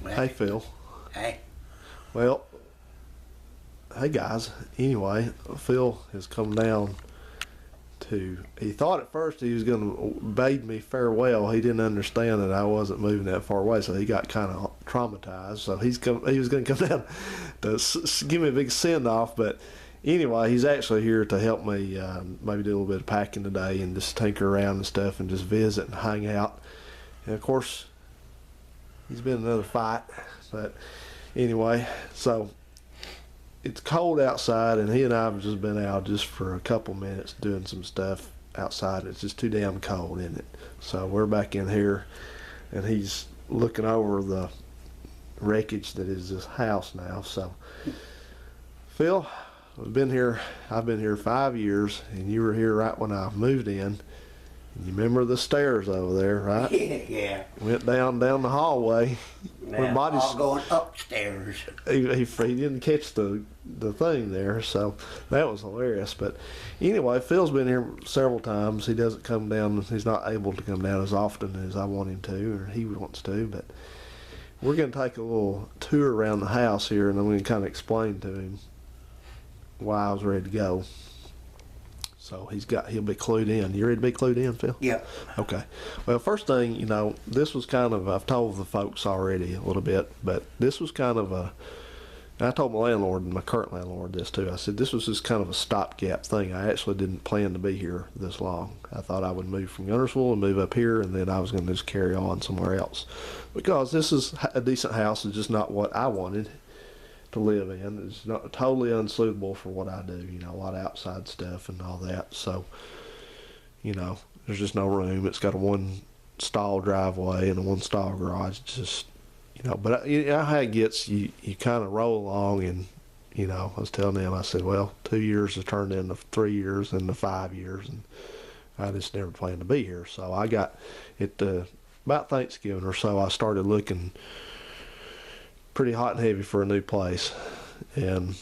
Hey, Phil. Hey. Well, hey guys. Anyway, Phil has come down to. He thought at first he was going to bade me farewell. He didn't understand that I wasn't moving that far away, so he got kind of traumatized. So he was going to come down to give me a big send off. But anyway, he's actually here to help me maybe do a little bit of packing today and just tinker around and stuff and just visit and hang out. And of course, he's been another fight, but anyway, so it's cold outside, and he and I have just been out just for a couple minutes doing some stuff outside. It's just too damn cold, isn't it? So we're back in here, and he's looking over the wreckage that is this house now. So, Phil, I've been here 5 years, and you were here right when I moved in. You remember the stairs over there, right? Yeah. Went down the hallway. Now, all going upstairs. He didn't catch the thing there, so that was hilarious. But anyway, Phil's been here several times. He doesn't come down. He's not able to come down as often as I want him to, or he wants to. But we're going to take a little tour around the house here, and I'm going to kind of explain to him why I was ready to go. So he'll be clued in. You ready to be clued in, Phil? Yeah. Okay. Well, first thing, this was kind of, I've told the folks already a little bit, but this was kind of I told my landlord and my current landlord this too. I said this was just kind of a stopgap thing. I actually didn't plan to be here this long. I thought I would move from Guntersville and move up here, and then I was going to just carry on somewhere else. Because this is a decent house. It's just not what I wanted to live in. It's not totally unsuitable for what I do, a lot of outside stuff and all that. So, there's just no room. It's got a one stall driveway and a one stall garage. It's just, but how it gets, you kind of roll along, and, I was telling them, I said, well, 2 years has turned into 3 years into 5 years, and I just never planned to be here. So I got it, about Thanksgiving or so, I started looking pretty hot and heavy for a new place, and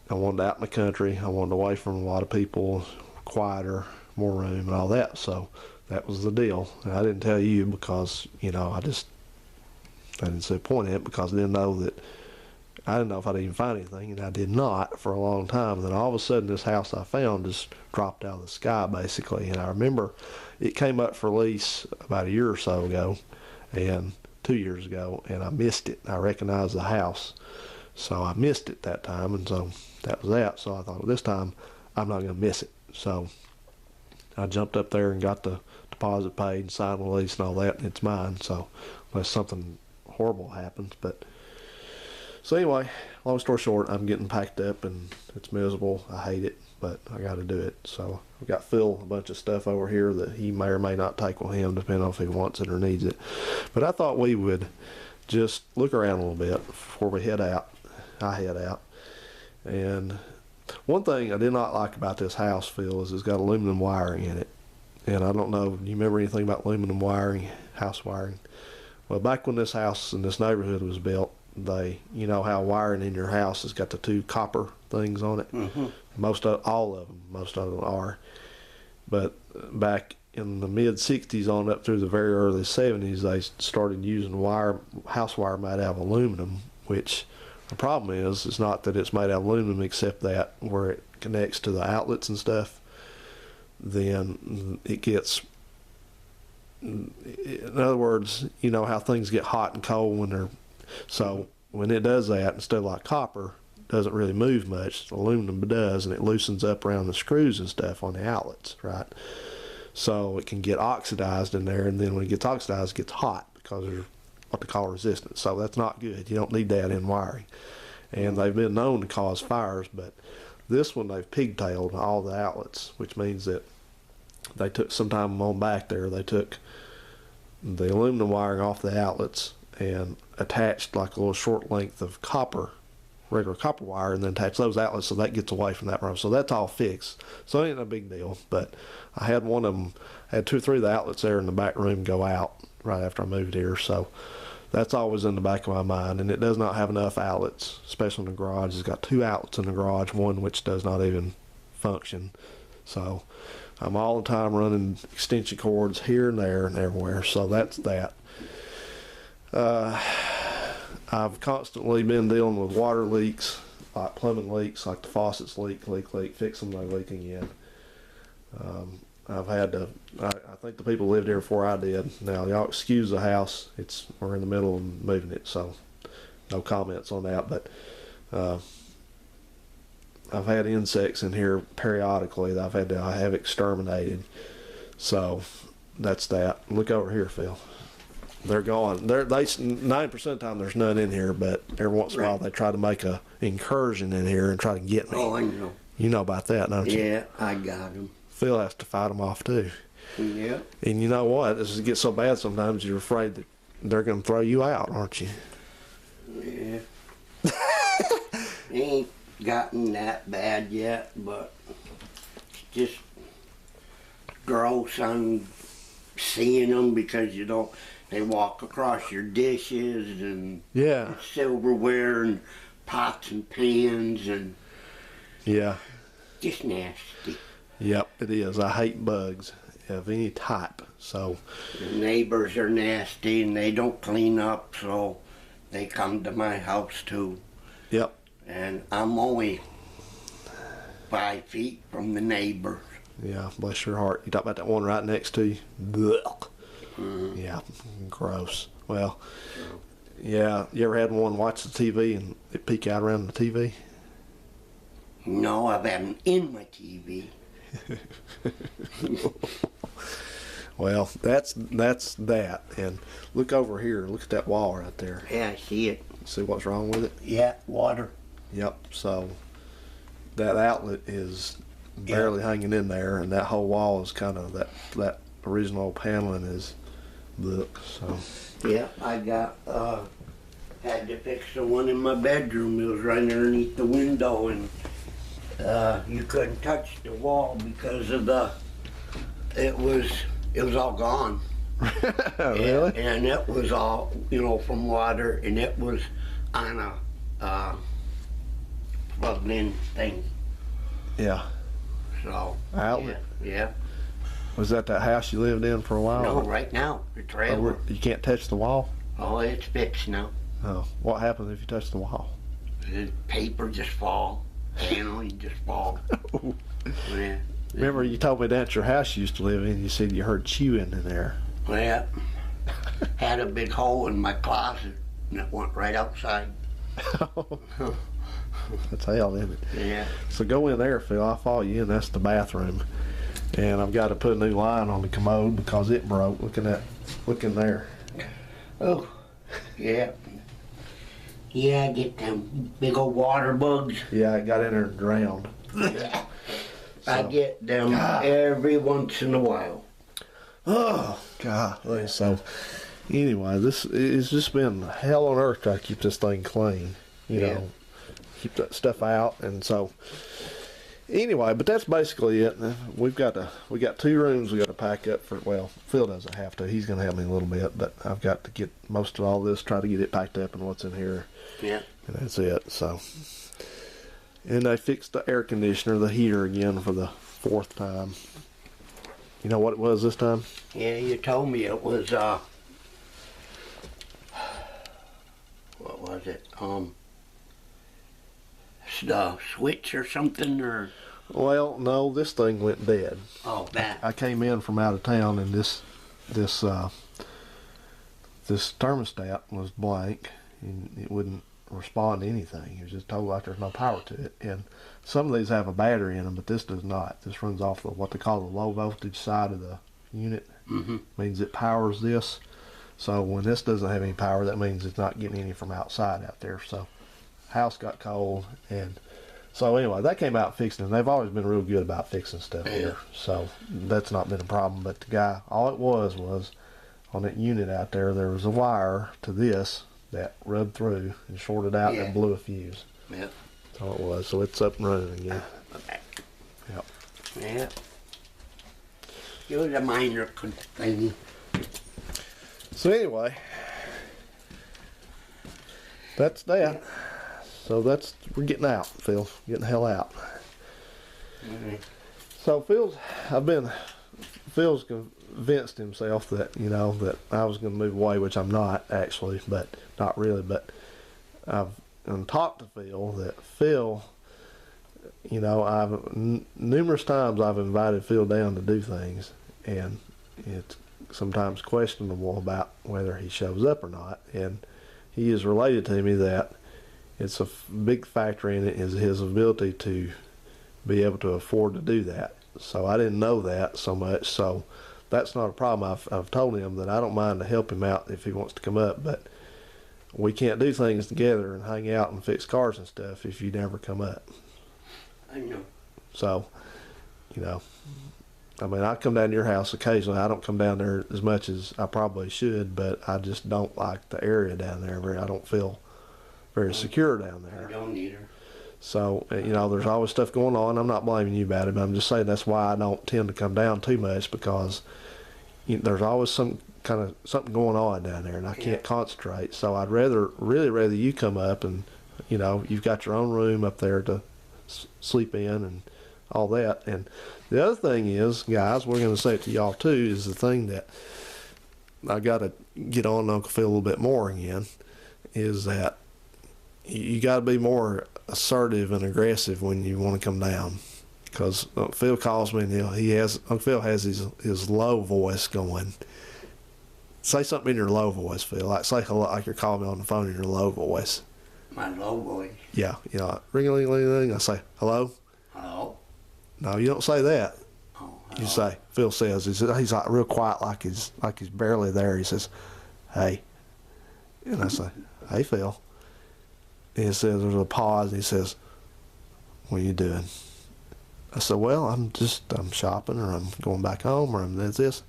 I wanted out in the country. I wanted away from a lot of people, quieter, more room and all that. So that was the deal. And I didn't tell you because I didn't see a point in it, because I didn't know if I'd even find anything, and I did not for a long time. And then all of a sudden this house I found just dropped out of the sky basically. And I remember it came up for lease about a year or so ago, and 2 years ago, and I missed it. I recognized the house, so I missed it that time, and so that was that. So I thought, well, this time I'm not going to miss it. So I jumped up there and got the deposit paid and signed the lease and all that, and it's mine. So unless something horrible happens. But so anyway, long story short, I'm getting packed up, and it's miserable. I hate it, but I got to do it. So I've got Phil a bunch of stuff over here that he may or may not take with him, depending on if he wants it or needs it. But I thought we would just look around a little bit before we head out. I head out. And one thing I did not like about this house, Phil, is it's got aluminum wiring in it. And I don't know, do you remember anything about aluminum wiring, house wiring? Well, back when this house in this neighborhood was built, how wiring in your house has got the two copper things on it. Mm-hmm. Most of them are. But back in the mid 60s on up through the very early 70s, they started using house wire made out of aluminum, which the problem is, it's not that it's made out of aluminum, except that where it connects to the outlets and stuff, then it gets, in other words, how things get hot and cold so when it does that, instead of like copper, doesn't really move much, aluminum does, and it loosens up around the screws and stuff on the outlets, right? So it can get oxidized in there, and then when it gets oxidized, it gets hot because there's what they call resistance. So that's not good. You don't need that in wiring. And they've been known to cause fires, but this one they've pigtailed all the outlets, which means that they took some time on back there. They took the aluminum wiring off the outlets and attached like a little short length of regular copper wire, and then attach those outlets so that gets away from that room. So that's all fixed. So it ain't a big deal. But I had one of them, I had 2 or 3 of the outlets there in the back room go out right after I moved here. So that's always in the back of my mind. And it does not have enough outlets, especially in the garage. It's got 2 outlets in the garage, one which does not even function. So I'm all the time running extension cords here and there and everywhere. So that's that. I've constantly been dealing with water leaks, like plumbing leaks, like the faucets leak, fix them, they leak again. I've had to, I think the people lived here before I did. Now, y'all excuse the house. We're in the middle of moving it, so no comments on that. But I've had insects in here periodically that I've had to have exterminated. So that's that. Look over here, Phil. They're gone. They 9% of the time there's none in here, but every once in a while they try to make a incursion in here and try to get me. Oh, I know. You know about that, don't you? Yeah, I got them. Phil has to fight them off too. Yeah. And you know what? This gets so bad sometimes you're afraid that they're going to throw you out, aren't you? Yeah. Ain't gotten that bad yet, but it's just gross on seeing them because they walk across your dishes and Yeah. silverware and pots and pans and Yeah. just nasty. Yep, it is. I hate bugs of any type. So, The neighbors are nasty and they don't clean up, so they come to my house too. yep. And I'm only 5 feet from the neighbors. Yeah, bless your heart. You talk about that one right next to you? Blech. Yeah, gross. Well, yeah, you ever had one watch the TV and it peek out around the TV? No, I've had them in my TV. Well, that's that. And look over here. Look at that wall right there. Yeah, I see it. See what's wrong with it? Yeah, water. Yep. So that outlet is barely hanging in there, and that whole wall is kind of that original paneling is look. So Yeah, I got, had to fix the one in my bedroom. It was right underneath the window, and you couldn't touch the wall because of it was all gone. really? And it was all, from water, and it was on a plugged in thing. Yeah. So, Outlet? Yeah. Was that house you lived in for a while? No, right now, the Oh, trailer. you can't touch the wall? Oh, it's fixed now. Oh, what happens if you touch the wall? The paper just fall. Panel, you just fall. Yeah. Remember you told me that's your house you used to live in. You said you heard chewing in there. Well, had a big hole in my closet, and it went right outside. That's hell, isn't it? Yeah. So go in there, Phil. I'll follow you in. That's the bathroom. And I've got to put a new line on the commode because it broke. Look in there. Oh, yeah. Yeah, I get them big old water bugs. Yeah, it got in there and drowned. I get them every once in a while. Oh, God. So, anyway, this it's just been hell on earth trying to keep this thing clean. You know, keep that stuff out. And so, anyway, but that's basically it. We got 2 rooms we got to pack up for. Well, Phil doesn't have to. He's going to help me a little bit, but I've got to get most of all this, try to get it packed up and what's in here. Yeah. And that's it. So, and they fixed the air conditioner, the heater again for the 4th time. You know what it was this time? Yeah, you told me it was, what was it? The switch or something, or? Well, no, this thing went dead. Oh, that. I came in from out of town and this thermostat was blank and it wouldn't respond to anything. It was just told like there's no power to it. And some of these have a battery in them, but this does not. This runs off of what they call the low voltage side of the unit. Mm-hmm. Means it powers this. So when this doesn't have any power, that means it's not getting any from outside out there. So house got cold, and so anyway, they came out and fixed it. And they've always been real good about fixing stuff here. So that's not been a problem. But the guy, all it was on that unit out there, there was a wire to this that rubbed through and shorted out and blew a fuse. Yep. That's all it was. So it's up and running again. Okay. Yep. Yeah. It was a minor thing. So anyway, that's that. So we're getting out, Phil. Getting the hell out. Mm-hmm. So Phil's convinced himself that, that I was going to move away, which I'm not actually, but not really. But I've talked to Phil that Phil, you know, numerous times I've invited Phil down to do things, and it's sometimes questionable about whether he shows up or not. And he has related to me that it's a big factor in it is his ability to be able to afford to do that. So I didn't know that so much. So that's not a problem. I've told him that I don't mind to help him out if he wants to come up, but we can't do things together and hang out and fix cars and stuff if you never come up. I know. So, you know, I mean, I come down to your house occasionally. I don't come down there as much as I probably should, but I just don't like the area down there. I don't feel very secure down there. I don't either. So, you know, there's always stuff going on. I'm not blaming you about it, but I'm just saying that's why I don't tend to come down too much, because there's always some kind of something going on down there, and I can't concentrate. So I'd really rather you come up, and, you know, you've got your own room up there to sleep in and all that. And the other thing is, guys, we're going to say it to y'all too, is the thing that I got to get on Uncle Phil a little bit more again, is that you got to be more assertive and aggressive when you want to come down. Because Phil calls me, and Uncle Phil has his low voice going. Say something in your low voice, Phil. Like say hello, like you're calling me on the phone in your low voice. My low voice. Yeah, you know, like, ring-a-ling-a-ling-a-ling. I say, hello? Hello? No, you don't say that. Oh, hello? You say, Phil says, he's like real quiet, like he's barely there. He says, hey. And I say, hey, Phil. And he says, there's a pause, and he says, what are you doing? I said, well, I'm shopping, or I'm going back home, or I'm this.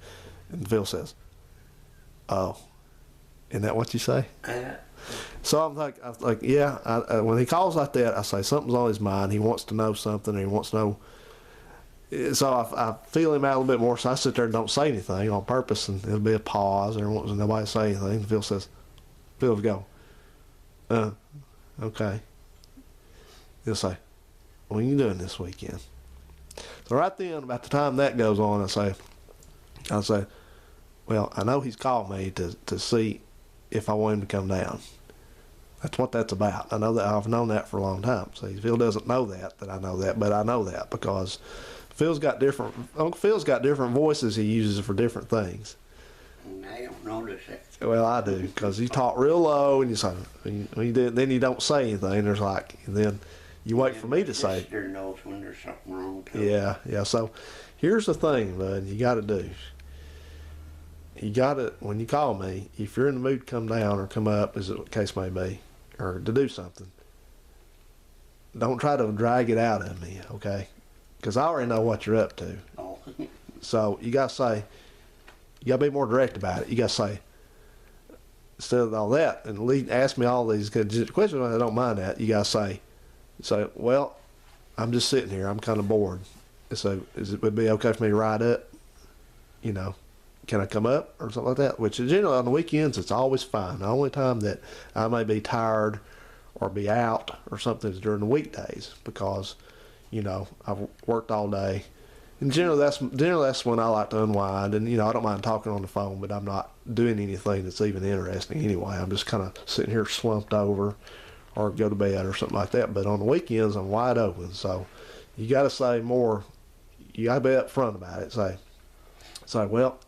And Phil says, oh, isn't that what you say? So I'm like, yeah. When he calls like that, I say something's on his mind. He wants to know something, or he wants to know. So I feel him out a little bit more. So I sit there and don't say anything on purpose, and there'll be a pause. There won't nobody say anything. And Phil says, Phil, go. Okay. He'll say, what are you doing this weekend? So right then, about the time that goes on, I say, well, I know he's called me to see if I want him to come down. That's what that's about. I know that. I've known that for a long time. See, Phil doesn't know that I know that, but I know that because Uncle Phil's got different voices he uses for different things. I don't notice it. Well, I do, because you talk real low, and you say, then you don't say anything. There's like, and then you wait for me to say. My sister knows when there's something wrong too. Yeah. So here's the thing, bud. You got to do. You got to, when you call me, if you're in the mood to come down or come up, as the case may be, or to do something, don't try to drag it out of me, okay? Because I already know what you're up to. Oh. So you got to say, you got to be more direct about it. You got to say, instead of all that, and ask me all these questions, I don't mind that. You got to say, well, I'm just sitting here. I'm kind of bored. So would it be okay for me to ride up? You know, can I come up or something like that? Which generally on the weekends, it's always fine. The only time that I may be tired or be out or something is during the weekdays, because, you know, I've worked all day. And generally that's when I like to unwind. And, you know, I don't mind talking on the phone, but I'm not doing anything that's even interesting anyway. I'm just kind of sitting here slumped over, or go to bed or something like that. But on the weekends, I'm wide open. So you got to say more. You got to be up front about it. Say, well,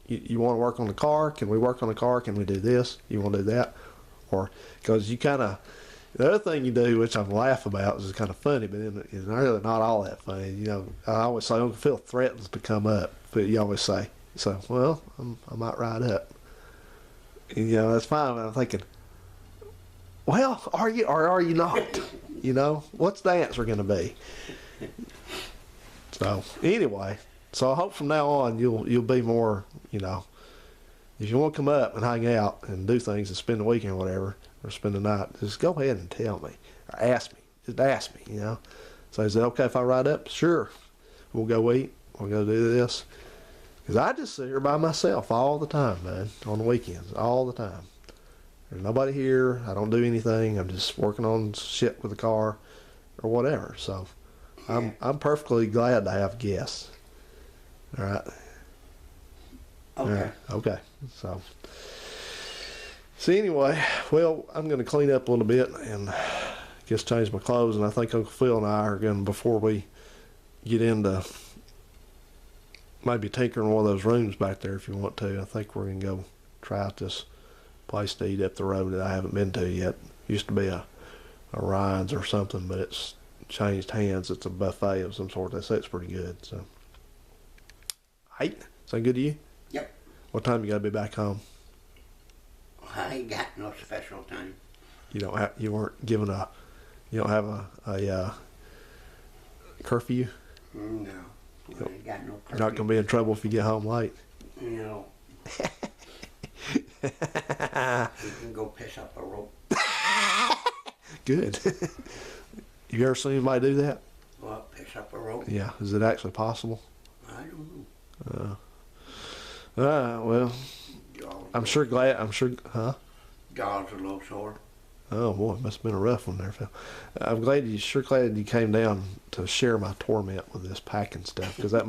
you want to work on the car? Can we work on the car? Can we do this? You want to do that? Or, because you kind of, the other thing you do, which I laugh about, is kind of funny, but it's really not all that funny. You know, I always say, Uncle Phil threatens to come up, but you always say, so, well, I might ride up. And, you know, that's fine. I'm thinking, well, are you or are you not? You know, what's the answer going to be? So anyway, so I hope from now on you'll be more, you know, if you want to come up and hang out and do things and spend the weekend or whatever, or spend the night, just go ahead and tell me or ask me. Just ask me, you know. So is it okay if I ride up? Sure. We'll go eat. We'll go do this. Because I just sit here by myself all the time, man, on the weekends, all the time. There's nobody here. I don't do anything. I'm just working on shit with the car or whatever. So I'm perfectly glad to have guests. All right. Okay. Okay. So So anyway, well, I'm going to clean up a little bit and just change my clothes, and I think Uncle Phil and I are going to, before we get into maybe tinkering one of those rooms back there if you want to, I think we're going to go try out this place to eat up the road that I haven't been to yet. Used to be a Ryan's or something, but it's changed hands. It's a buffet of some sort. They say it's pretty good. So, hey, sound good to you? Yep. What time you got to be back home? I ain't got no special time. You don't have. You weren't given a. You don't have a curfew. No, I ain't got no curfew. You're not going to be in trouble if you get home late. No. You can go piss up a rope. Good. You ever seen anybody do that? Well, piss up a rope. Yeah. Is it actually possible? I don't know. Well, I'm sure glad. Huh? Jaw's a little sore. Oh boy, it must have been a rough one there, Phil. I'm glad you came down to share my torment with this packing stuff, because that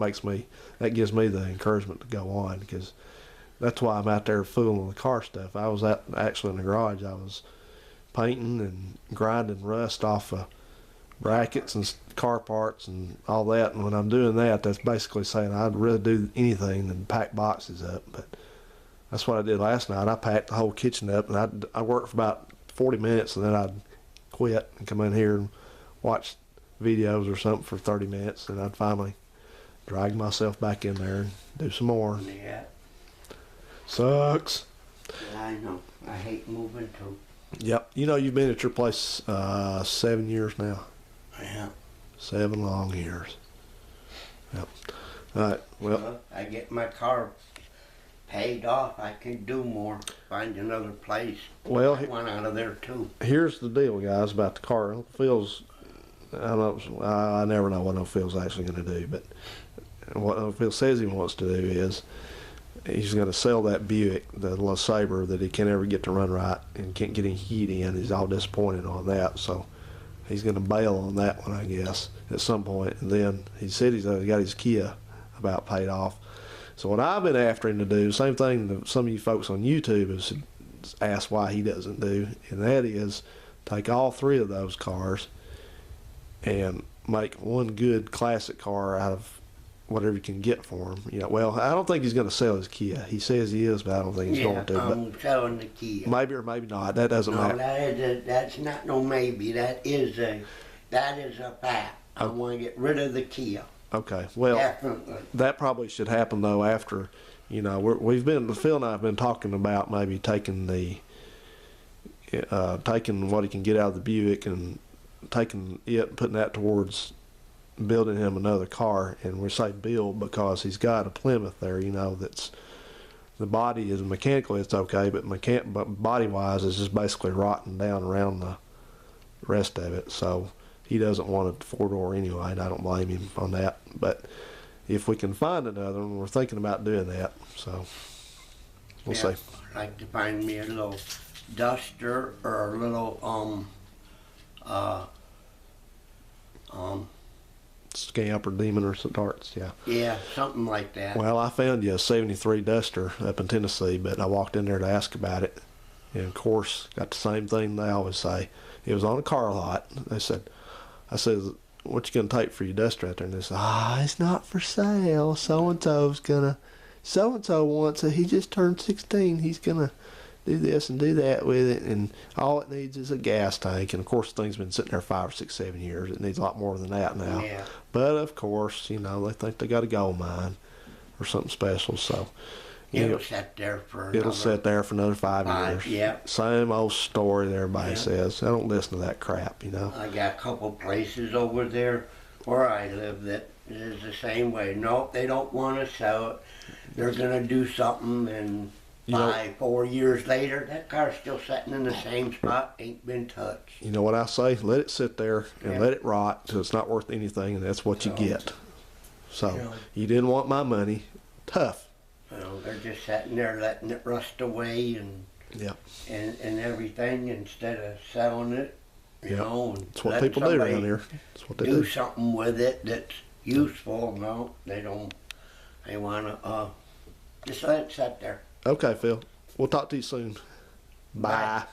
gives me the encouragement to go on, because that's why I'm out there fooling with the car stuff. I was actually in the garage. I was painting and grinding rust off of brackets and car parts and all that. And when I'm doing that, that's basically saying I'd rather do anything than pack boxes up. But that's what I did last night. I packed the whole kitchen up, and I worked for about 40 minutes, and then I'd quit and come in here and watch videos or something for 30 minutes, and I'd finally drag myself back in there and do some more. Yeah. Sucks. Yeah, I know. I hate moving too. Yep. You know, you've been at your place 7 years now. Yeah. 7 long years. Yep. All right. Well, I get my car paid off. I can do more. Find another place. Well, I want out of there too. here's the deal, guys, about the car. Uncle Phil's, I never know what Uncle Phil's actually going to do, but what Uncle Phil says he wants to do is he's going to sell that Buick, the LeSabre that he can't ever get to run right and can't get any heat in. He's all disappointed on that, so he's going to bail on that one, I guess, at some point. And then he said he's got his Kia about paid off. So what I've been after him to do, same thing that some of you folks on YouTube have asked why he doesn't do, and that is take all 3 of those cars and make one good classic car out of whatever you can get for him. You know, well, I don't think he's going to sell his Kia. He says he is, but I don't think he's going to. I'm selling the Kia. Maybe or maybe not. That doesn't matter. That's not no maybe. That is a fact. I want to get rid of the Kia. Okay. Well, Definitely. that probably should happen though after, Phil and I have been talking about maybe taking taking what he can get out of the Buick and taking it and putting that towards building him another car. And we say build because he's got a Plymouth there, that's the body is mechanically it's okay, but body wise it's just basically rotting down around the rest of it. So he doesn't want a 4-door anyway, and I don't blame him on that. But if we can find another one, we're thinking about doing that. So we'll see. I'd like to find me a little Duster or a little Scamp or Demon or some darts, yeah. Yeah, something like that. Well, I found you a 73 Duster up in Tennessee, but I walked in there to ask about it. And of course, got the same thing they always say. It was on a car lot. I said, what you gonna take for your Duster out there? And they said, it's not for sale. So-and-so wants it. He just turned 16. He's gonna do this and do that with it, and all it needs is a gas tank. And of course, the thing's been sitting there 5 or 6, 7 years. It needs a lot more than that now. Yeah. But of course, they think they got a gold mine or something special. So It'll sit there for another 5 years. Yeah. Same old story that everybody says. I don't listen to that crap, I got a couple places over there where I live that is the same way. Nope, they don't want to sell it. They're going to do something, and 4 years later, that car's still sitting in the same spot, ain't been touched. You know what I say? Let it sit there and let it rot till it's not worth anything, and that's what you get. So, you didn't want my money. Tough. They're just sitting there letting it rust away and everything instead of selling it. And that's what people do around here. That's what they do. Do something with it that's useful. No, they don't. They want to just let it sit there. Okay, Phil. We'll talk to you soon. Bye.